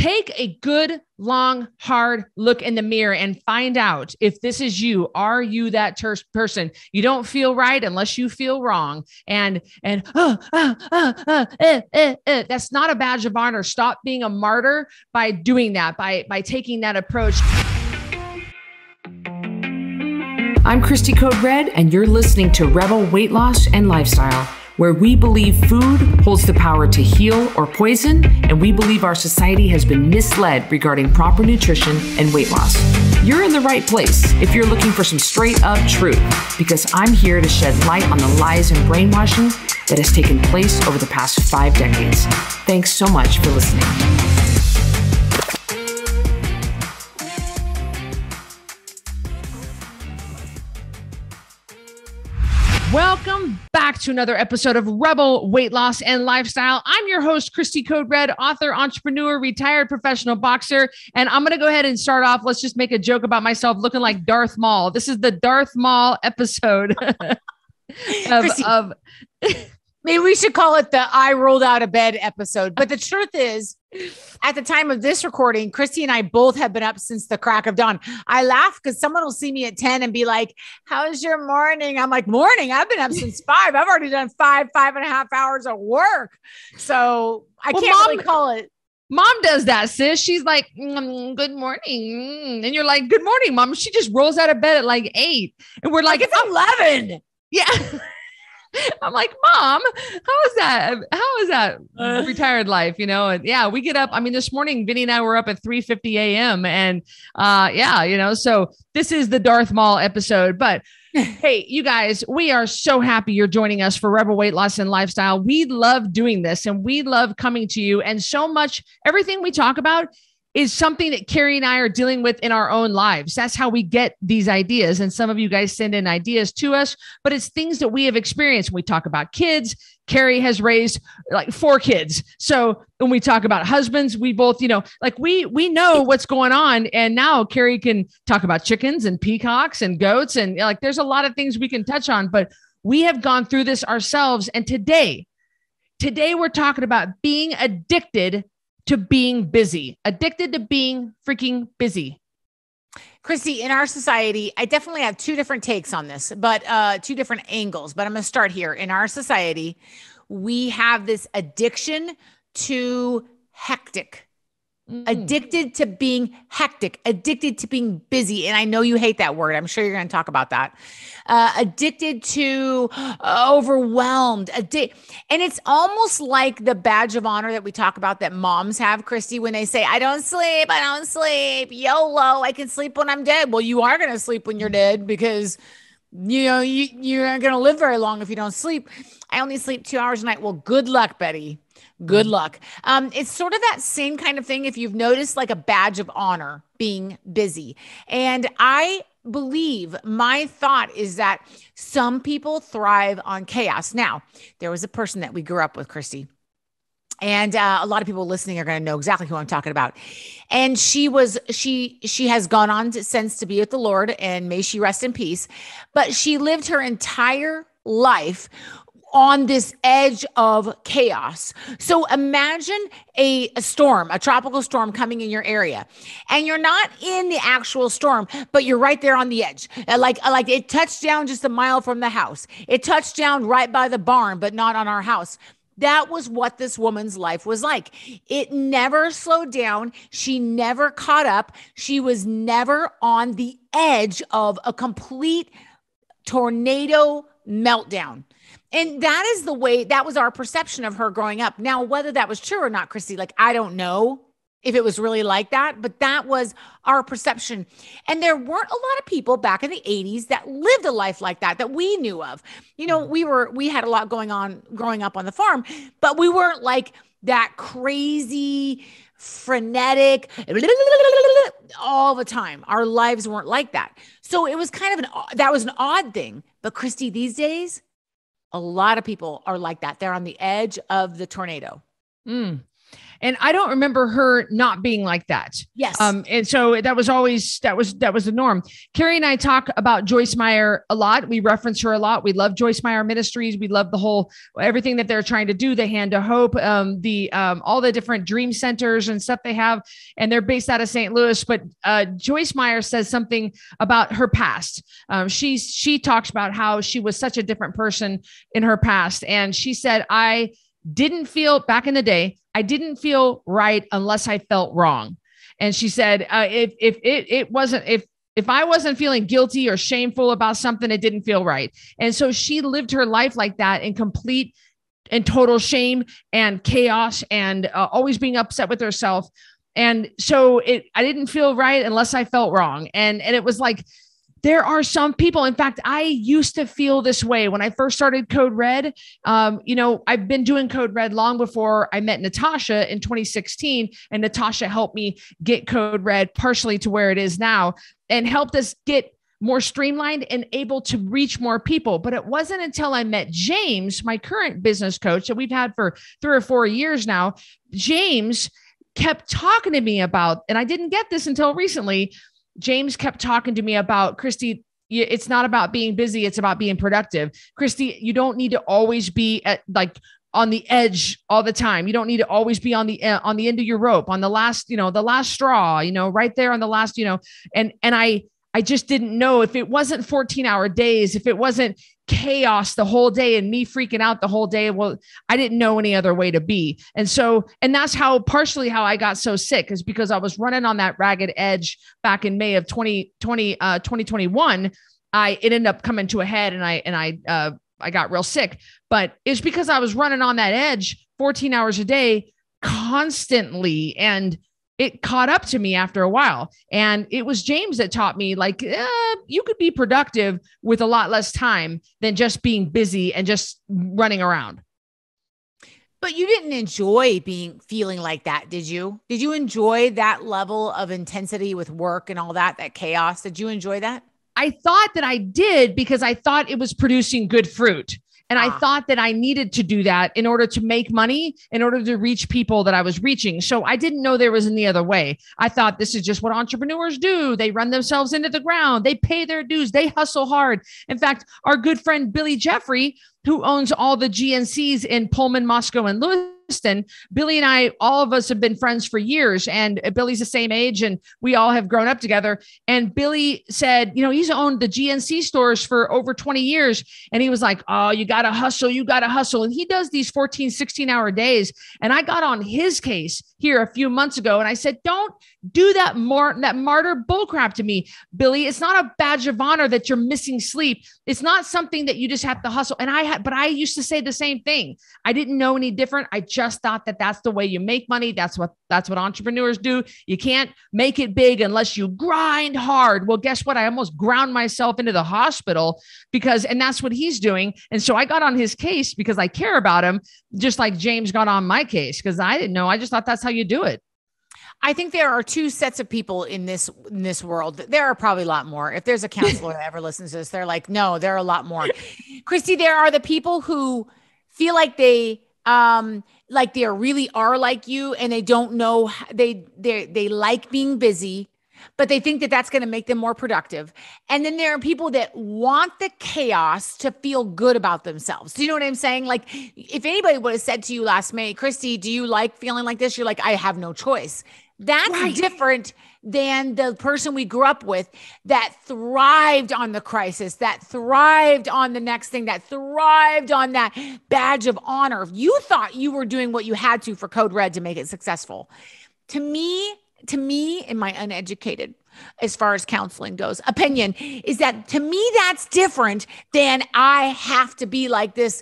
take a good, long, hard look in the mirror and find out if this is you. Are you that person? You don't feel right unless you feel wrong. And that's not a badge of honor. Stop being a martyr by doing that, by taking that approach. I'm Cristy Code Red, and you're listening to Rebel Weight Loss and Lifestyle, where we believe food holds the power to heal or poison, and we believe our society has been misled regarding proper nutrition and weight loss. You're in the right place if you're looking for some straight up truth, because I'm here to shed light on the lies and brainwashing that has taken place over the past 5 decades. Thanks so much for listening. Welcome back to another episode of Rebel Weight Loss and Lifestyle. I'm your host, Cristy Code Red, author, entrepreneur, retired professional boxer. And I'm going to go ahead and start off. Let's just make a joke about myself looking like Darth Maul. This is the Darth Maul episode of Maybe we should call it the I rolled out of bed episode. But the truth is, at the time of this recording, Cristy and I both have been up since the crack of dawn. I laugh because someone will see me at 10 and be like, how's your morning? I'm like, morning? I've been up since 5. I've already done 5.5 hours of work. So I can't really call it. Mom does that, sis. She's like, good morning. And you're like, good morning, Mom. She just rolls out of bed at like 8. And we're like, it's 11. Yeah. I'm like, Mom, how is that retired life? You know? And yeah, we get up. I mean, this morning, Vinny and I were up at 3:50 a.m. And so this is the Darth Maul episode, but hey, you guys, we are so happy you're joining us for Rebel Weight Loss and Lifestyle. We love doing this and we love coming to you. And so much, everything we talk about is something that Carrie and I are dealing with in our own lives. That's how we get these ideas. And some of you guys send in ideas to us, but it's things that we have experienced. When we talk about kids, Carrie has raised like 4 kids. So when we talk about husbands, we both, we know what's going on. And now Carrie can talk about chickens and peacocks and goats. And like, there's a lot of things we can touch on, but we have gone through this ourselves. And today we're talking about being addicted to being busy, addicted to being freaking busy. Cristy, in our society, I definitely have 2 different takes on this, but 2 different angles, but I'm going to start here. In our society, we have this addiction to hectic. Addicted to being hectic, addicted to being busy. And I know you hate that word. I'm sure you're going to talk about that. Addicted to overwhelmed. And it's almost like the badge of honor that we talk about that moms have, Cristy, when they say, I don't sleep. YOLO, I can sleep when I'm dead. Well, you are going to sleep when you're dead because you're not going to live very long if you don't sleep. I only sleep 2 hours a night. Well, good luck, Betty. Good luck. It's sort of that same kind of thing. If you've noticed, like a badge of honor, being busy. And I believe my thought is that some people thrive on chaos. Now, there was a person that we grew up with, Cristy, and a lot of people listening are going to know exactly who I'm talking about. And she has gone on since to be with the Lord, and may she rest in peace. But she lived her entire life on this edge of chaos. So imagine a storm, a tropical storm coming in your area, and you're not in the actual storm, but you're right there on the edge. Like it touched down just a mile from the house. It touched down right by the barn, but not on our house. That was what this woman's life was like. It never slowed down. She never caught up. She was never on the edge of a complete tornado meltdown. And that was our perception of her growing up. Now, whether that was true or not, Cristy, like, I don't know if it was really like that, but that was our perception. And there weren't a lot of people back in the 80s that lived a life like that we knew of. We had a lot going on growing up on the farm, but we weren't like that crazy, frenetic, all the time. Our lives weren't like that. So it was kind of that was an odd thing. But Cristy, these days, a lot of people are like that. They're on the edge of the tornado. And I don't remember her not being like that. Yes. And so that was the norm. Carrie and I talk about Joyce Meyer a lot. We reference her a lot. We love Joyce Meyer Ministries. We love everything that they're trying to do. The Hand to Hope, all the different dream centers and stuff they have. And they're based out of St. Louis. But Joyce Meyer says something about her past. She talks about how she was such a different person in her past. And she said, I didn't feel back in the day, I didn't feel right unless I felt wrong. And she said, if I wasn't feeling guilty or shameful about something, it didn't feel right. And so she lived her life like that in complete and total shame and chaos and always being upset with herself. And so I didn't feel right unless I felt wrong. And it was like, there are some people, in fact, I used to feel this way when I first started Code Red. I've been doing Code Red long before I met Natasha in 2016, and Natasha helped me get Code Red partially to where it is now and helped us get more streamlined and able to reach more people. But it wasn't until I met James, my current business coach that we've had for 3 or 4 years now. James kept talking to me about, and I didn't get this until recently, James kept talking to me about, Cristy, it's not about being busy. It's about being productive. Cristy, you don't need to always be on the edge all the time. You don't need to always be on the end of your rope, on the last straw, right there on the last, and I just didn't know if it wasn't 14-hour days, if it wasn't chaos the whole day and me freaking out the whole day. Well, I didn't know any other way to be. And that's partially how I got so sick, is because I was running on that ragged edge back in May of 2021. It ended up coming to a head and I got real sick, but it's because I was running on that edge 14 hours a day constantly. And it caught up to me after a while. And it was James that taught me, you could be productive with a lot less time than just being busy and just running around. But you didn't enjoy feeling like that, did you? Did you enjoy that level of intensity with work and all that chaos? Did you enjoy that? I thought that I did because I thought it was producing good fruit. And I thought that I needed to do that in order to make money, in order to reach people that I was reaching. So I didn't know there was any other way. I thought this is just what entrepreneurs do. They run themselves into the ground. They pay their dues. They hustle hard. In fact, our good friend, Billy Jeffrey, who owns all the GNCs in Pullman, Moscow, and Lewiston, Billy and I, all of us have been friends for years, and Billy's the same age and we all have grown up together. And Billy said, he's owned the GNC stores for over 20 years. And he was like, oh, you got to hustle. You got to hustle. And he does these 14, 16-hour days. And I got on his case here a few months ago. And I said, don't do that martyr bullcrap to me, Billy. It's not a badge of honor that you're missing sleep. It's not something that you just have to hustle. And but I used to say the same thing. I didn't know any different. I just thought that that's the way you make money. That's what entrepreneurs do. You can't make it big unless you grind hard. Well, guess what? I almost ground myself into the hospital and that's what he's doing. And so I got on his case because I care about him, just like James got on my case because I didn't know. I just thought that's how you do it. I think there are two sets of people in this world. There are probably a lot more. If there's a counselor that ever listens to this, they're like, no, there are a lot more. Cristy, there are the people who feel like they really are like you, and they don't know, they like being busy, but they think that that's going to make them more productive. And then there are people that want the chaos to feel good about themselves. Do you know what I'm saying? Like, if anybody would have said to you last May, Cristy, do you like feeling like this? You're like, I have no choice. That's right. Different than the person we grew up with that thrived on the crisis, that thrived on the next thing, that thrived on that badge of honor. You thought you were doing what you had to for Code Red to make it successful. To me, in my uneducated, as far as counseling goes, opinion, is that to me, that's different than I have to be like this.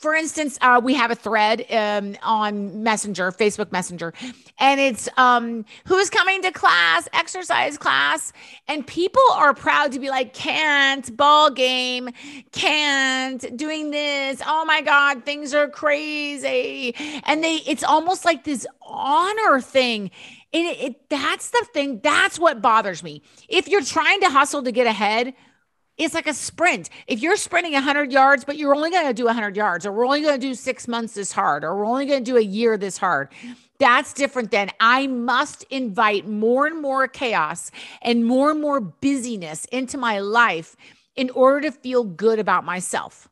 For instance, we have a thread on Messenger, Facebook Messenger, and it's who's coming to class, exercise class, and people are proud to be like, can't, ball game, can't, doing this, oh my God, things are crazy. And it's almost like this honor thing. And that's the thing, that's what bothers me. If you're trying to hustle to get ahead, It's like a sprint. If you're sprinting 100 yards, but you're only going to do 100 yards, or we're only going to do 6 months this hard, or we're only going to do a year this hard, that's different than I must invite more and more chaos and more busyness into my life in order to feel good about myself.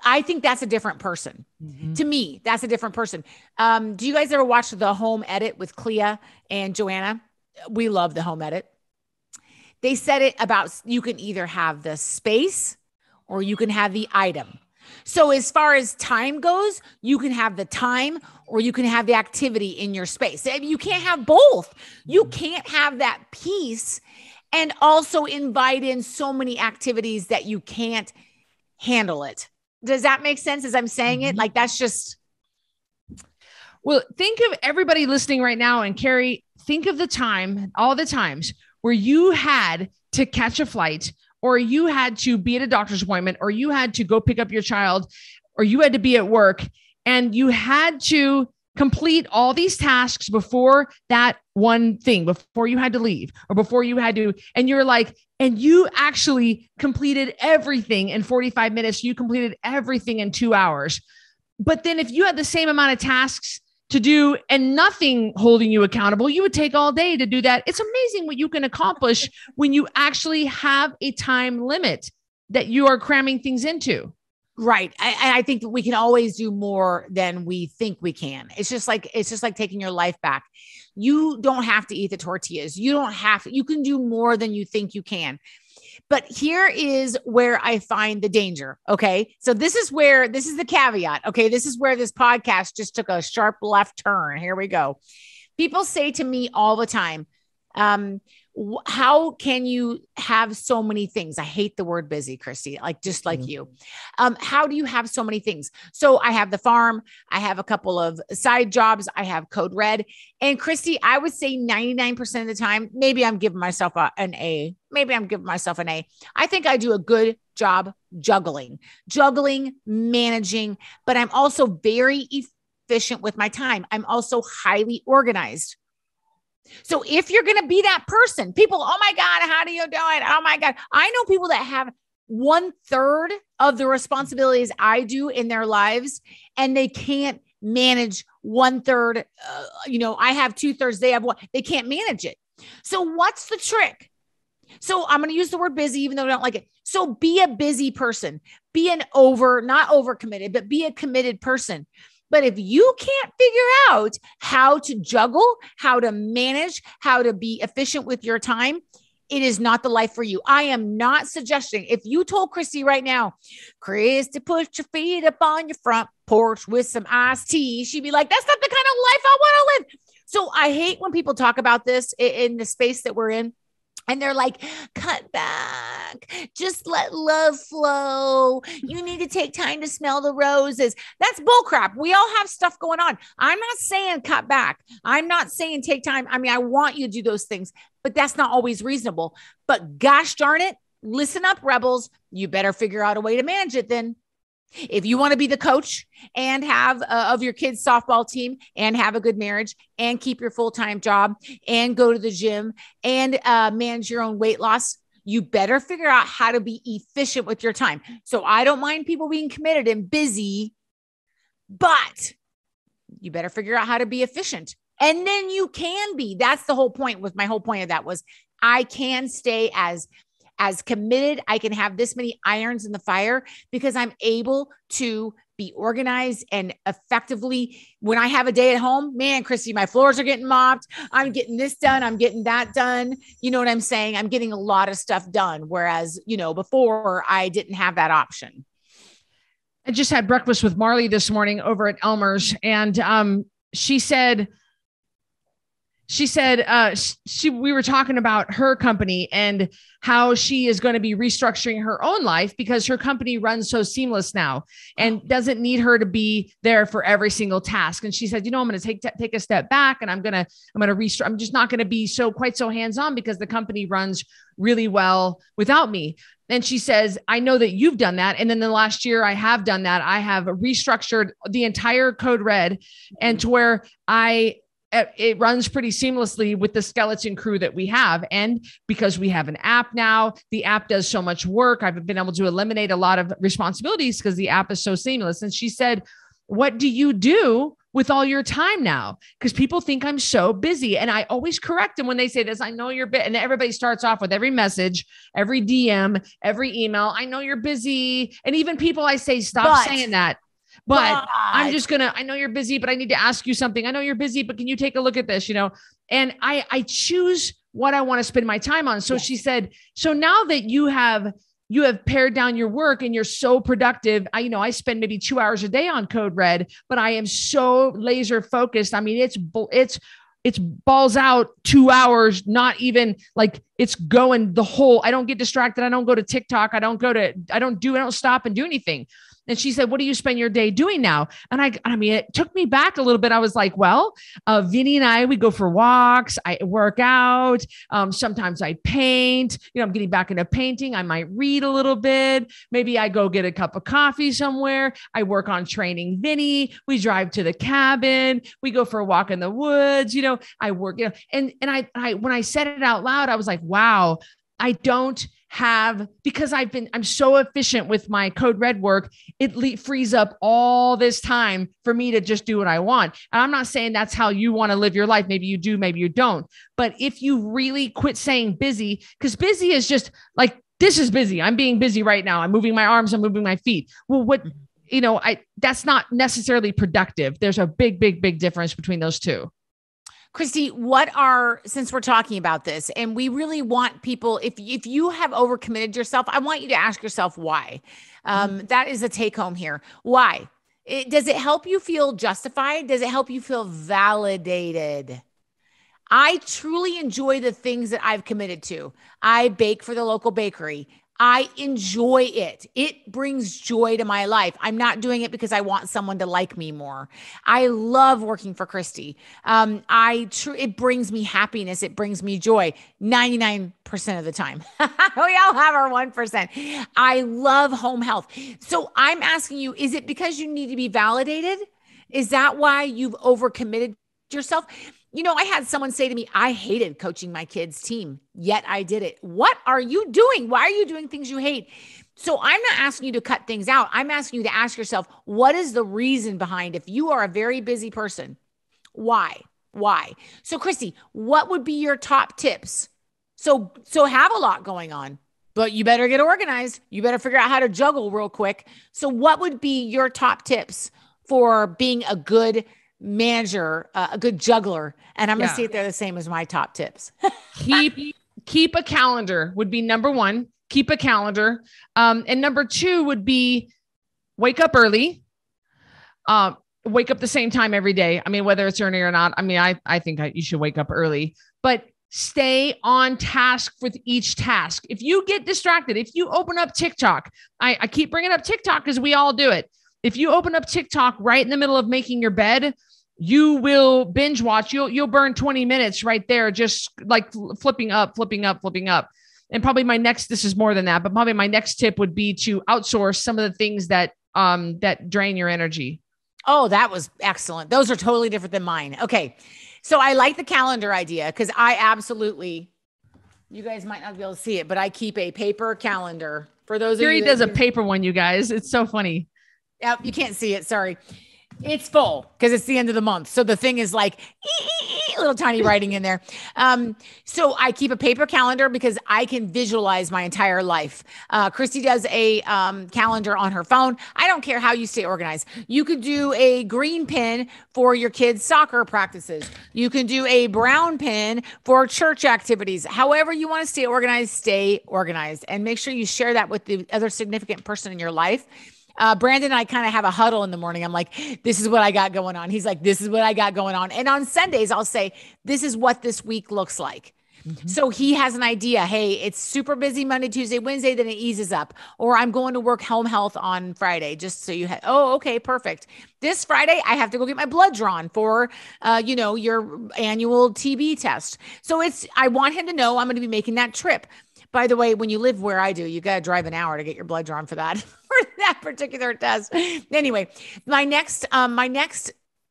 I think that's a different person. To me, that's a different person. Do you guys ever watch The Home Edit with Clea and Joanna? We love The Home Edit. They said it about, you can either have the space or you can have the item. So as far as time goes, you can have the time or you can have the activity in your space. You can't have both. You can't have that peace and also invite in so many activities that you can't handle it. Does that make sense as I'm saying it? Like, that's just. Well, think of everybody listening right now. And Carrie, think of all the times where you had to catch a flight, or you had to be at a doctor's appointment, or you had to go pick up your child, or you had to be at work, and you had to complete all these tasks before that one thing, before you had to leave, or before you had to, and you're like, and you actually completed everything in 45 minutes. You completed everything in 2 hours. But then if you had the same amount of tasks to do and nothing holding you accountable, you would take all day to do that. It's amazing what you can accomplish when you actually have a time limit that you are cramming things into. Right. I think that we can always do more than we think we can. It's just like taking your life back. You don't have to eat the tortillas. You can do more than you think you can. But here is where I find the danger. Okay. So this is the caveat. Okay. This is where this podcast just took a sharp left turn. Here we go. People say to me all the time, how can you have so many things? I hate the word busy, Cristy, just like you. How do you have so many things? So I have the farm. I have a couple of side jobs. I have Code Red. And Cristy, I would say 99% of the time, maybe I'm giving myself an A. I think I do a good job juggling, managing, but I'm also very efficient with my time. I'm also highly organized. So if you're going to be that person, people, oh my God, how do you do it? Oh my God. I know people that have 1/3 of the responsibilities I do in their lives, and they can't manage 1/3. I have 2/3. They have one. They can't manage it. So what's the trick? So I'm going to use the word busy, even though I don't like it. So be a busy person, be not overcommitted, but be a committed person. But if you can't figure out how to juggle, how to manage, how to be efficient with your time, it is not the life for you. I am not suggesting, if you told Cristy right now, Cristy, put your feet up on your front porch with some iced tea, she'd be like, that's not the kind of life I want to live. So I hate when people talk about this in the space that we're in. And they're like, cut back, just let love flow. You need to take time to smell the roses. That's bullcrap. We all have stuff going on. I'm not saying cut back. I'm not saying take time. I mean, I want you to do those things, but that's not always reasonable. But gosh darn it, listen up, rebels. You better figure out a way to manage it then. If you want to be the coach and have of your kids' softball team and have a good marriage and keep your full-time job and go to the gym and manage your own weight loss, you better figure out how to be efficient with your time. So I don't mind people being committed and busy, but you better figure out how to be efficient. And then you can be. That's the whole point. My whole point of that was I can stay as committed. I can have this many irons in the fire because I'm able to be organized and effectively. When I have a day at home, man, Cristy, my floors are getting mopped. I'm getting this done. I'm getting that done. You know what I'm saying? I'm getting a lot of stuff done. Whereas, before I didn't have that option. I just had breakfast with Marley this morning over at Elmer's, and she said, we were talking about her company and how she is going to be restructuring her own life because her company runs so seamless now and doesn't need her to be there for every single task. And she said, I'm going to take a step back and I'm going to restructure. I'm just not going to be quite so hands-on because the company runs really well without me. And she says, I know that you've done that. And then the last year I have done that. I have restructured the entire Code Red and to where I it runs pretty seamlessly with the skeleton crew that we have. And because we have an app now, the app does so much work. I've been able to eliminate a lot of responsibilities because the app is so seamless. And she said, what do you do with all your time now? Because people think I'm so busy. And I always correct them when they say this. I know you're busy. And everybody starts off with every message, every DM, every email. I know you're busy. And even people I say, stop saying that. But I'm just I know you're busy, but I need to ask you something. I know you're busy, but can you take a look at this, And I choose what I want to spend my time on. So she said, so now that you have pared down your work and you're so productive. I spend maybe 2 hours a day on Code Red, but I am so laser focused. I mean, it's balls out 2 hours, not even like it's going the whole, I don't get distracted. I don't go to TikTok. I don't stop and do anything. And she said, what do you spend your day doing now? And I mean, it took me back a little bit. I was like, well, Vinny and I, we go for walks. I work out. Sometimes I paint, I'm getting back into painting. I might read a little bit. Maybe I go get a cup of coffee somewhere. I work on training Vinny. We drive to the cabin. We go for a walk in the woods. I work, and I, when I said it out loud, I was like, wow, I don't have, because I'm so efficient with my Code Red work, it frees up all this time for me to just do what I want. And I'm not saying that's how you want to live your life. Maybe you do, maybe you don't. But if you really quit saying busy, because busy is just like, this is busy. I'm being busy right now. I'm moving my arms. I'm moving my feet. Well, that's not necessarily productive. There's a big, big, big difference between those two. Cristy, since we're talking about this, and we really want people, if you have overcommitted yourself, I want you to ask yourself why. That is a take home here. Why? Does it help you feel justified? Does it help you feel validated? I truly enjoy the things that I've committed to. I bake for the local bakery. I enjoy it. It brings joy to my life. I'm not doing it because I want someone to like me more. I love working for Cristy. It brings me happiness. It brings me joy 99% of the time. We all have our 1%. I love home health. So I'm asking you, is it because you need to be validated? Is that why you've overcommitted yourself? I had someone say to me, I hated coaching my kids' team, yet I did it. What are you doing? Why are you doing things you hate? So I'm not asking you to cut things out. I'm asking you to ask yourself, what is the reason behind, if you are a very busy person, why? So Cristy, what would be your top tips? So have a lot going on, but you better get organized. You better figure out how to juggle real quick. So what would be your top tips for being a good manager, a good juggler? And I'm going to see if they're the same as my top tips. Keep a calendar would be number one. Keep a calendar. And number two would be wake up early. Wake up the same time every day. I mean, whether it's early or not. I mean, I think you should wake up early, but stay on task with each task. If you get distracted, if you open up TikTok, I keep bringing up TikTok because we all do it. If you open up TikTok right in the middle of making your bed, you will binge watch. You'll burn 20 minutes right there, just like flipping up. And probably this is more than that, but probably my next tip would be to outsource some of the things that drain your energy. Oh, that was excellent. Those are totally different than mine. Okay. So I like the calendar idea because you guys might not be able to see it, but I keep a paper calendar for those of you. Gary does a paper one, you guys. It's so funny. Yep, you can't see it. Sorry. It's full because it's the end of the month. So the thing is like little tiny writing in there. So I keep a paper calendar because I can visualize my entire life. Cristy does a calendar on her phone. I don't care how you stay organized. You could do a green pin for your kids' soccer practices. You can do a brown pin for church activities. However you want to stay organized and make sure you share that with the other significant person in your life. Brandon and I kind of have a huddle in the morning. I'm like, this is what I got going on. He's like, this is what I got going on. And on Sundays, I'll say, this is what this week looks like. Mm-hmm. So he has an idea. Hey, it's super busy Monday, Tuesday, Wednesday, then it eases up. Or I'm going to work home health on Friday, just so you have, okay, perfect. This Friday, I have to go get my blood drawn for, your annual TB test. So I want him to know I'm going to be making that trip. By the way, when you live where I do, you got to drive an hour to get your blood drawn for that particular test. Anyway, my next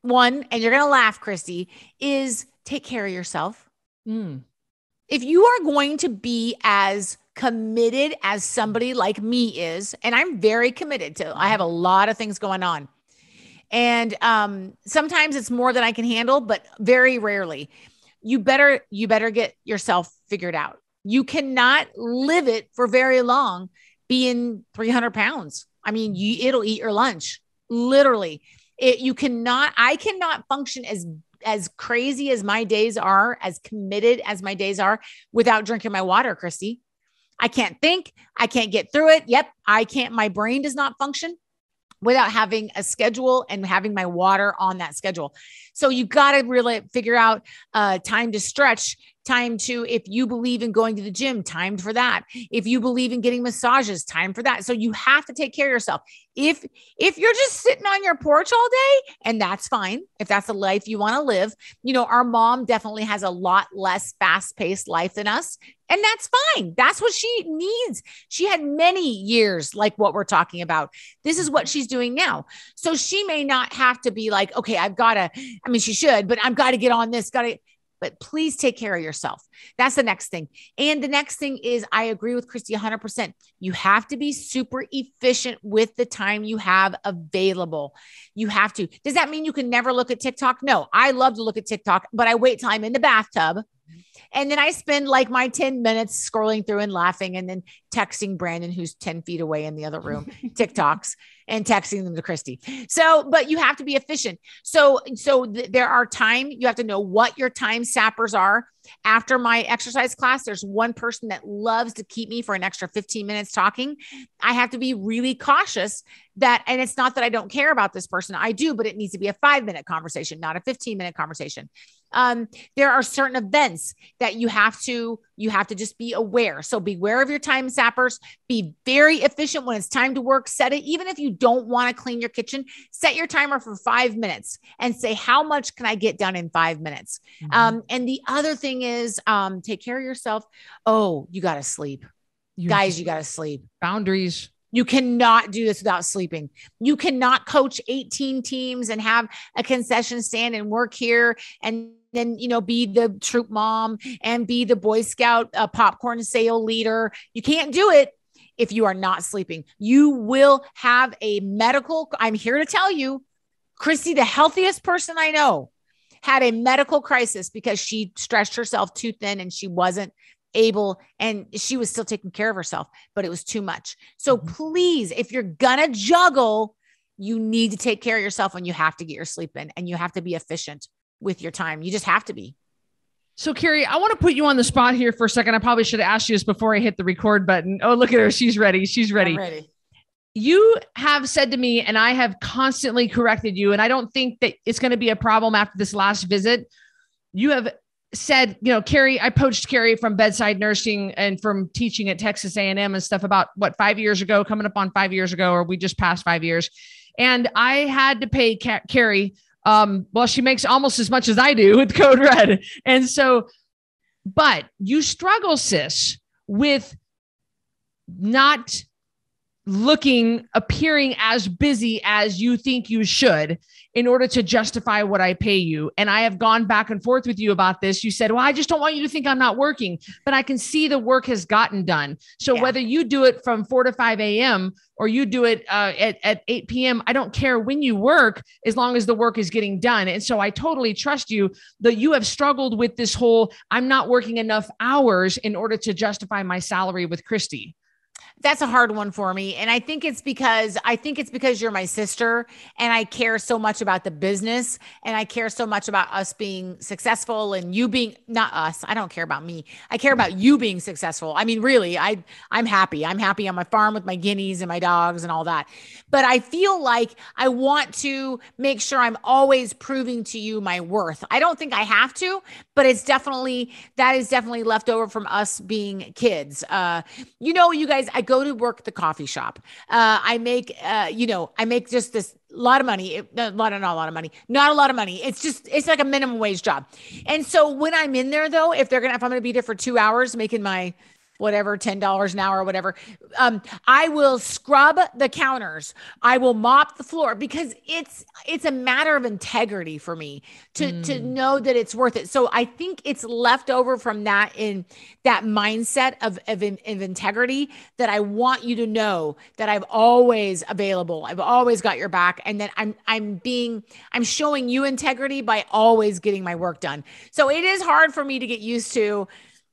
one, and you're going to laugh, Cristy, is take care of yourself. Mm. If you are going to be as committed as somebody like me is, and I'm very committed to, I have a lot of things going on. And sometimes it's more than I can handle, but very rarely. You better get yourself figured out. You cannot live it for very long being 300 pounds. I mean, it'll eat your lunch, literally. I cannot function as crazy as my days are, as committed as my days are, without drinking my water, Cristy. I can't think. I can't get through it. Yep. I can't. My brain does not function without having a schedule and having my water on that schedule. So you got to really figure out time to stretch, time to, if you believe in going to the gym, time for that. If you believe in getting massages, time for that. So you have to take care of yourself. If you're just sitting on your porch all day, and that's fine, if that's the life you want to live, our mom definitely has a lot less fast-paced life than us. And that's fine. That's what she needs. She had many years like what we're talking about. This is what she's doing now. So she may not have to be like, okay, she should, but I've got to get on this, but please take care of yourself. That's the next thing. And the next thing is, I agree with Cristy 100%. You have to be super efficient with the time you have available. You have to. Does that mean you can never look at TikTok? No, I love to look at TikTok, but I wait till I'm in the bathtub. And then I spend like my 10 minutes scrolling through and laughing and then texting Brandon, who's 10 feet away in the other room, TikToks, and texting them to Cristy. So, but you have to be efficient. So there are you have to know what your time sappers are. After my exercise class, there's one person that loves to keep me for an extra 15 minutes talking. I have to be really cautious and it's not that I don't care about this person. I do, but it needs to be a 5-minute conversation, not a 15-minute conversation. There are certain events that you have to just be aware. So beware of your time sappers, be very efficient when it's time to work, set it. Even if you don't want to clean your kitchen, set your timer for 5 minutes and say, how much can I get done in 5 minutes? Mm-hmm. And the other thing is, take care of yourself. Oh, you got to sleep. Guys, you got to sleep. Boundaries. You cannot do this without sleeping. You cannot coach 18 teams and have a concession stand and work here and then, be the troop mom and be the Boy Scout popcorn sale leader. You can't do it if you are not sleeping. You will have a I'm here to tell you, Cristy, the healthiest person I know, had a medical crisis because she stretched herself too thin and she wasn't able, and she was still taking care of herself, but it was too much. So please, if you're gonna juggle, you need to take care of yourself and you have to get your sleep in and you have to be efficient with your time. You just have to be. So Carrie, I want to put you on the spot here for a second. I probably should have asked you this before I hit the record button. Oh, look at her. She's ready. She's ready. I'm ready. You have said to me, and I have constantly corrected you, and I don't think that it's going to be a problem after this last visit. You have said, Carrie, I poached Carrie from bedside nursing and from teaching at Texas A&M and stuff about 5 years ago, coming up on 5 years ago, or we just passed 5 years. And I had to pay Carrie. She makes almost as much as I do with Code Red. And so, but you struggle, sis, with not appearing as busy as you think you should in order to justify what I pay you. And I have gone back and forth with you about this. You said, well, I just don't want you to think I'm not working, but I can see the work has gotten done. So whether you do it from 4 to 5 a.m. or you do it at 8 p.m., I don't care when you work, as long as the work is getting done. And so I totally trust you that you have struggled with this whole, I'm not working enough hours in order to justify my salary with Cristy. That's a hard one for me. And I think it's because you're my sister and I care so much about the business and I care so much about us being successful and you being, not us. I don't care about me. I care about you being successful. I mean, really, I'm happy. I'm happy on my farm with my guineas and my dogs and all that. But I feel like I want to make sure I'm always proving to you my worth. I don't think I have to, but that is definitely left over from us being kids. You guys, I go to work at the coffee shop. I make just this lot of money. Not a lot of money. It's like a minimum wage job. And so when I'm in there though, if I'm going to be there for 2 hours making my whatever, $10 an hour or whatever. I will scrub the counters. I will mop the floor because it's a matter of integrity for me to know that it's worth it. So I think it's left over from that in that mindset of integrity that I want you to know that I'm always available. I've always got your back. And that I'm showing you integrity by always getting my work done. So it is hard for me to get used to.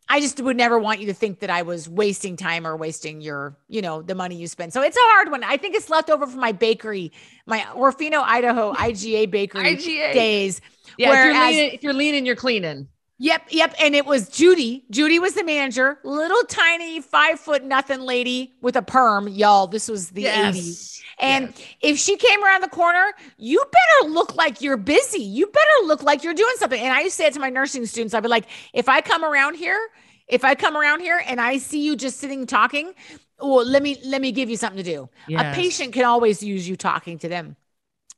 I just would never want you to think that I was wasting time or wasting your, the money you spend. So it's a hard one. I think it's left over from my bakery, my Orfino, Idaho IGA bakery days. Yeah. If you're leaning, you're cleaning. Yep. And it was Judy. Judy was the manager, little tiny 5 foot nothing lady with a perm. Y'all, this was the 80s. And if she came around the corner, you better look like you're busy. You better look like you're doing something. And I used to say it to my nursing students. I'd be like, if I come around here and I see you just sitting talking, well, let me give you something to do. Yes. A patient can always use you talking to them.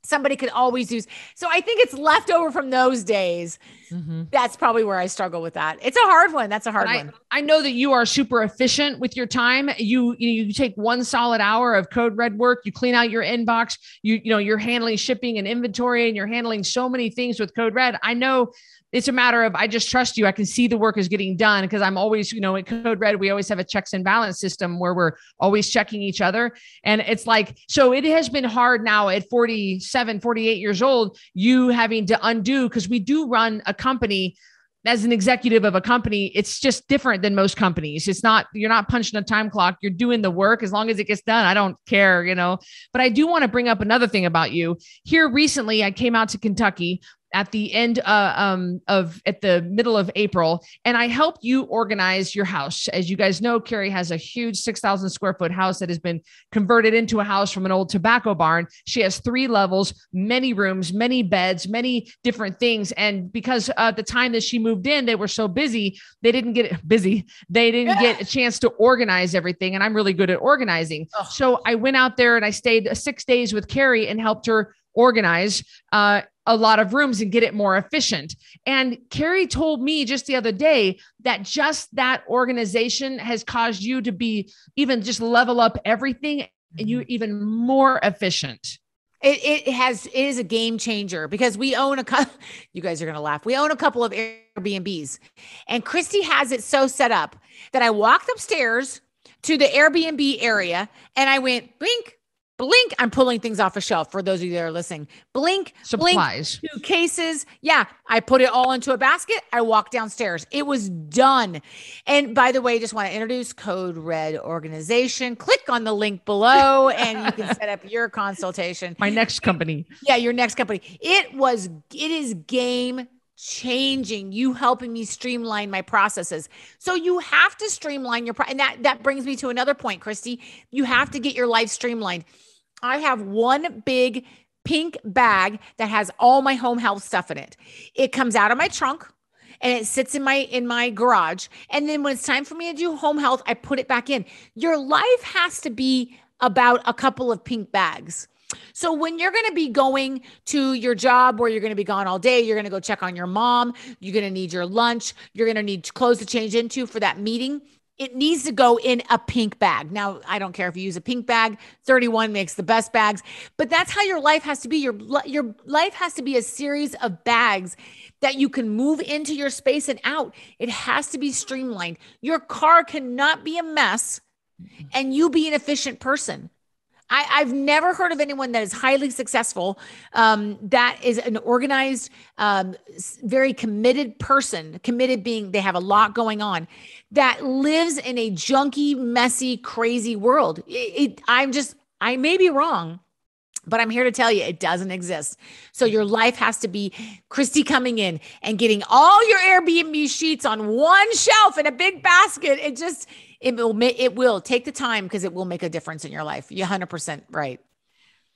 Somebody could always use. So I think it's left over from those days. Mm-hmm. That's probably where I struggle with that. It's a hard one. That's a hard one. I know that you are super efficient with your time. You take 1 solid hour of Code Red work. You clean out your inbox. You're handling shipping and inventory, and you're handling so many things with Code Red. I know it's a matter of, I just trust you. I can see the work is getting done because I'm always, at Code Red, we always have a checks and balance system where we're always checking each other. And it's like, so it has been hard now at 47, 48 years old, you having to undo, because we do run a company. As an executive of a company, it's just different than most companies. It's not, you're not punching a time clock. You're doing the work. As long as it gets done, I don't care, but I do want to bring up another thing about you. Here recently, I came out to Kentucky at the end at the middle of April, and I helped you organize your house. As you guys know, Carrie has a huge 6,000 square foot house that has been converted into a house from an old tobacco barn. She has 3 levels, many rooms, many beds, many different things. And because at the time that she moved in, they were so busy, they didn't get a chance to organize everything. And I'm really good at organizing. Oh. So I went out there and I stayed 6 days with Carrie and helped her organize a lot of rooms and get it more efficient. And Carrie told me just the other day that just that organization has caused you to be even just level up everything and you even more efficient. It is a game changer because we own you guys are going to laugh. We own a couple of Airbnbs, and Cristy has it so set up that I walked upstairs to the Airbnb area and I went blink, blink. I'm pulling things off a shelf for those of you that are listening. Blink, supplies, blink, 2 cases. Yeah. I put it all into a basket. I walked downstairs. It was done. And by the way, just want to introduce Code Red Organization. Click on the link below and you can set up your consultation. My next company. Yeah. Your next company. It is game changing, you helping me streamline my processes. So you have to streamline your, and that brings me to another point, Cristy. You have to get your life streamlined. I have one big pink bag that has all my home health stuff in it. It comes out of my trunk and it sits in my garage. And then when it's time for me to do home health, I put it back in. Your life has to be about a couple of pink bags. So when you're going to be going to your job where you're going to be gone all day, you're going to go check on your mom, you're going to need your lunch, you're going to need clothes to change into for that meeting. It needs to go in a pink bag. Now, I don't care if you use a pink bag, 31 makes the best bags, but that's how your life has to be. Your life has to be a series of bags that you can move into your space and out. It has to be streamlined. Your car cannot be a mess and you be an efficient person. I've never heard of anyone that is highly successful, that is an organized, very committed person, committed being they have a lot going on, that lives in a junky, messy, crazy world. I may be wrong, but I'm here to tell you it doesn't exist. So your life has to be Cristy coming in and getting all your Airbnb sheets on one shelf in a big basket. It will take the time because it will make a difference in your life. You're 100% right.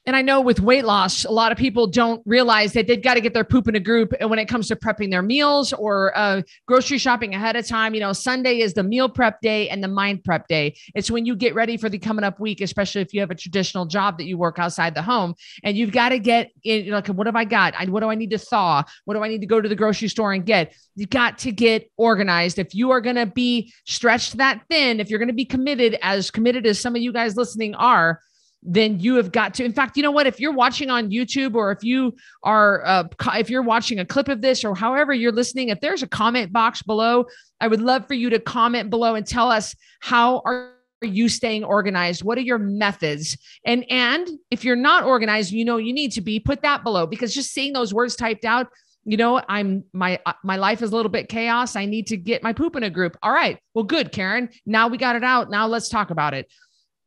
And I know with weight loss, a lot of people don't realize that they've got to get their poop in a group. And when it comes to prepping their meals or grocery shopping ahead of time, Sunday is the meal prep day and the mind prep day. It's when you get ready for the coming up week, especially if you have a traditional job that you work outside the home, and you've got to get in, like, what have I got? What do I need to thaw? What do I need to go to the grocery store and get? You've got to get organized. If you are going to be stretched that thin, if you're going to be committed as some of you guys listening are, then you have got to, in fact, you know what, if you're watching on YouTube, or if you are, if you're watching a clip of this, or however you're listening, if there's a comment box below, I would love for you to comment below and tell us, how are you staying organized? What are your methods? And if you're not organized, you need to be, put that below, because just seeing those words typed out, my life is a little bit chaos. I need to get my poop in a group. All right. Well, good, Karen. Now we got it out. Now let's talk about it.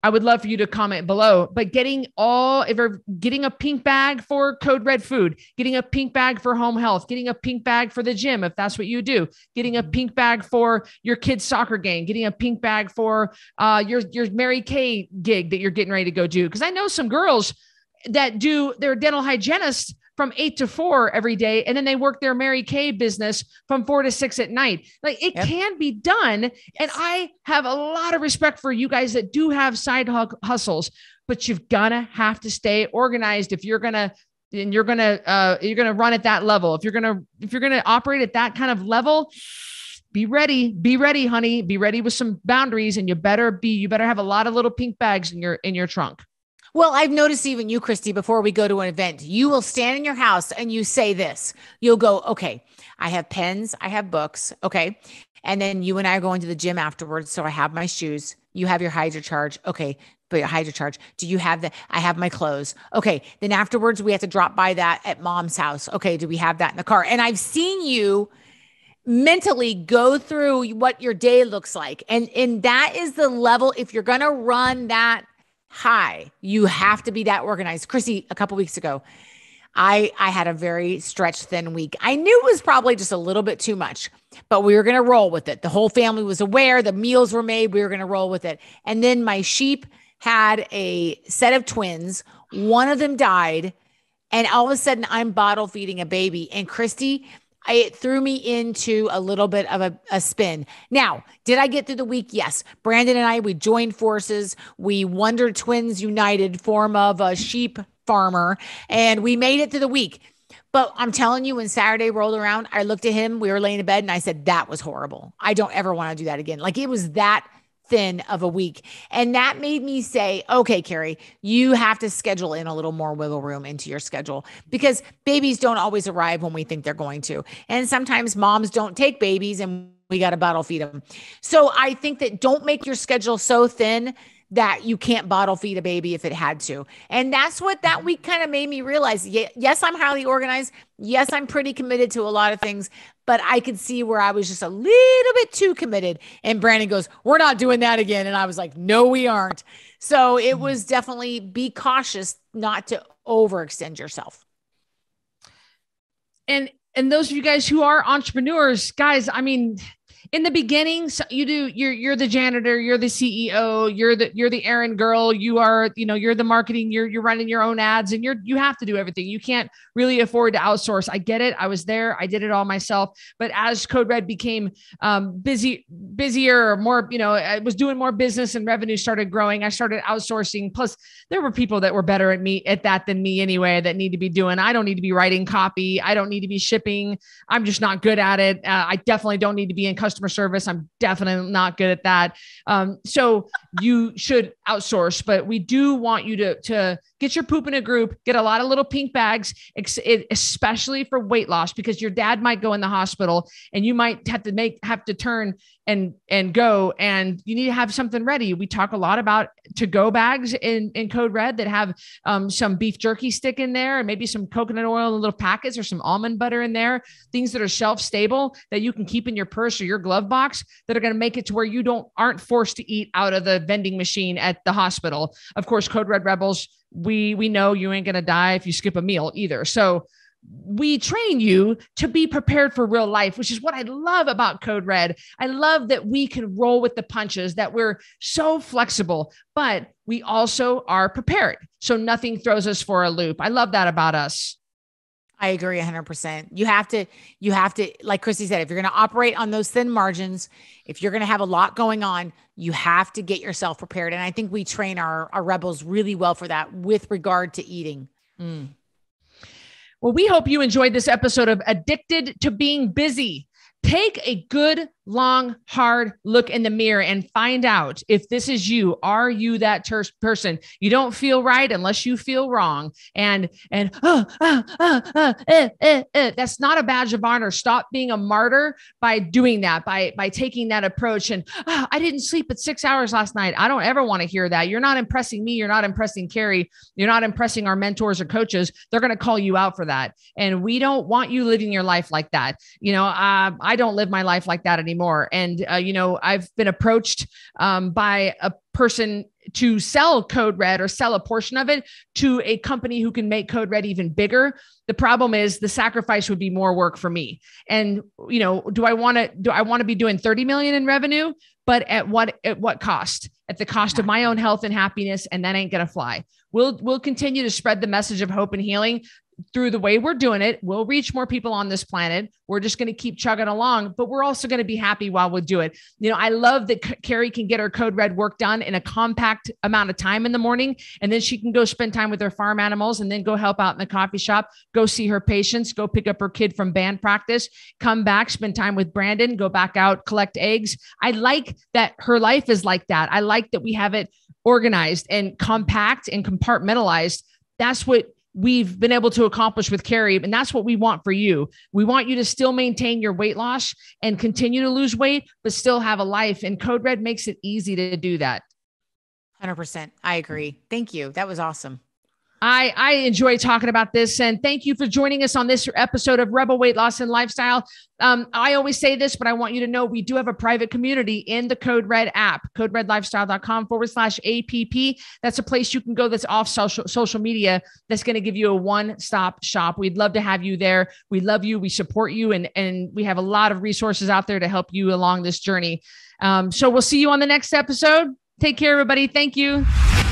I would love for you to comment below, but if you're getting a pink bag for Code Red food, getting a pink bag for home health, getting a pink bag for the gym, if that's what you do, getting a pink bag for your kid's soccer game, getting a pink bag for your Mary Kay gig that you're getting ready to go do. Cause I know some girls that they're dental hygienists from 8 to 4 every day. And then they work their Mary Kay business from 4 to 6 at night. Like, it can be done. Yes. And I have a lot of respect for you guys that do have side hustles, but you've have to stay organized. If you're going to, and you're going to run at that level. If you're going to operate at that kind of level, be ready, honey, be ready with some boundaries, and you better have a lot of little pink bags in your trunk. Well, I've noticed even you, Cristy, before we go to an event, you will stand in your house and you say this. You'll go, okay, I have pens, I have books. Okay. And then you and I are going to the gym afterwards. So I have my shoes. You have your HydroCharge. Okay. But your HydroCharge, do you have I have my clothes. Okay. Then afterwards we have to drop by that at mom's house. Okay. Do we have that in the car? And I've seen you mentally go through what your day looks like. And that is the level. If you're going to run that high, you have to be that organized. Cristy, a couple weeks ago, I had a very stretched thin week. I knew it was probably just a little bit too much, but we were going to roll with it. The whole family was aware. The meals were made. We were going to roll with it. And then my sheep had a set of twins. One of them died. And all of a sudden I'm bottle feeding a baby. And Cristy, it threw me into a little bit of a spin. Now, did I get through the week? Yes. Brandon and I, we joined forces. We Wonder Twins United, form of a sheep farmer, and we made it through the week. But I'm telling you, when Saturday rolled around, I looked at him, we were laying in bed, and I said, that was horrible. I don't ever want to do that again. Like, it was that thin of a week. And that made me say, okay, Carrie, you have to schedule in a little more wiggle room into your schedule, because babies don't always arrive when we think they're going to. And sometimes moms don't take babies and we got to bottle feed them. So I think that don't make your schedule so thin that you can't bottle feed a baby if it had to. And that's what that week kind of made me realize. Yes, I'm highly organized. Yes, I'm pretty committed to a lot of things, but I could see where I was just a little bit too committed. And Brandon goes, we're not doing that again. And I was like, no, we aren't. So it was definitely be cautious not to overextend yourself. And those of you guys who are entrepreneurs, guys, I mean, in the beginning, so you're the janitor, you're the CEO, you're the errand girl, you're the marketing, you're running your own ads, and you have to do everything. You can't really afford to outsource. I get it. I was there. I did it all myself. But as Code Red became busier, more, I was doing more business and revenue started growing, I started outsourcing. Plus there were people that were better at that than me anyway, that need to be doing. I don't need to be writing copy. I don't need to be shipping. I'm just not good at it. I definitely don't need to be in customer service. I'm definitely not good at that. So you should outsource, but we do want you to get your poop in a group, get a lot of little pink bags, especially for weight loss, because your dad might go in the hospital and you might have to turn and go, and you need to have something ready. We talk a lot about to-go bags in Code Red that have some beef jerky stick in there, and maybe some coconut oil in little packets, or some almond butter in there, things that are shelf stable that you can keep in your purse or your glove box, that are going to make it to where you aren't forced to eat out of the vending machine at the hospital. Of course, Code Red Rebels, we know you ain't going to die if you skip a meal either. So we train you to be prepared for real life, which is what I love about Code Red. I love that we can roll with the punches, that we're so flexible, but we also are prepared. So nothing throws us for a loop. I love that about us. I agree 100%. You have to, like Cristy said, if you're going to operate on those thin margins, if you're going to have a lot going on, you have to get yourself prepared. And I think we train our rebels really well for that with regard to eating. Well, we hope you enjoyed this episode of Addicted to Being Busy. Take a good, long, hard look in the mirror and find out if this is you. Are you that person? You don't feel right unless you feel wrong. And that's not a badge of honor. Stop being a martyr by doing that, by taking that approach. And I didn't sleep at 6 hours last night. I don't ever want to hear that. You're not impressing me. You're not impressing Carrie. You're not impressing our mentors or coaches. They're going to call you out for that. And we don't want you living your life like that. I don't live my life like that anymore. And, I've been approached by a person to sell Code Red or sell a portion of it to a company who can make Code Red even bigger. The problem is the sacrifice would be more work for me. And, do I want to be doing 30 million in revenue, but at what cost? At the cost of my own health and happiness. And that ain't going to fly. We'll continue to spread the message of hope and healing through the way we're doing it. We'll reach more people on this planet. We're just going to keep chugging along, but we're also going to be happy while we do it. I love that Carrie can get her Code Red work done in a compact amount of time in the morning. And then she can go spend time with her farm animals and then go help out in the coffee shop, go see her patients, go pick up her kid from band practice, come back, spend time with Brandon, go back out, collect eggs. I like that her life is like that. I like that we have it organized and compact and compartmentalized. That's what we've been able to accomplish with Carrie. And that's what we want for you. We want you to still maintain your weight loss and continue to lose weight, but still have a life. And Code Red makes it easy to do that. 100%. I agree. Thank you. That was awesome. I enjoy talking about this, and thank you for joining us on this episode of Rebel Weight Loss and Lifestyle. I always say this, but I want you to know we do have a private community in the Code Red app, coderedlifestyle.com/APP. That's a place you can go that's off social media that's going to give you a one-stop shop. We'd love to have you there. We love you. We support you, and we have a lot of resources out there to help you along this journey. So we'll see you on the next episode. Take care, everybody. Thank you.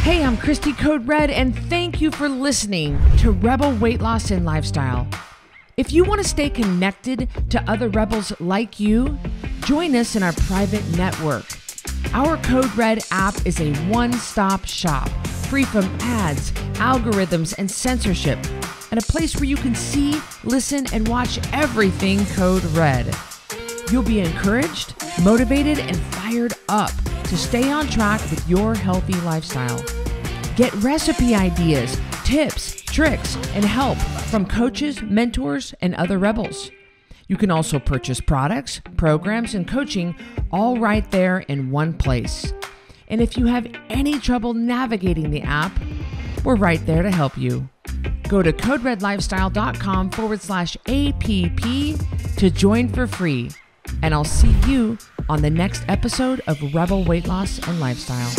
Hey, I'm Cristy Code Red, and thank you for listening to Rebel Weight Loss and Lifestyle. If you want to stay connected to other rebels like you, join us in our private network. Our Code Red app is a one-stop shop, free from ads, algorithms, and censorship, and a place where you can see, listen, and watch everything Code Red. You'll be encouraged, motivated, and fired up to stay on track with your healthy lifestyle. Get recipe ideas, tips, tricks, and help from coaches, mentors, and other rebels. You can also purchase products, programs, and coaching all right there in one place. And if you have any trouble navigating the app, we're right there to help you. Go to coderedlifestyle.com/APP to join for free. And I'll see you on the next episode of Rebel Weight Loss and Lifestyle.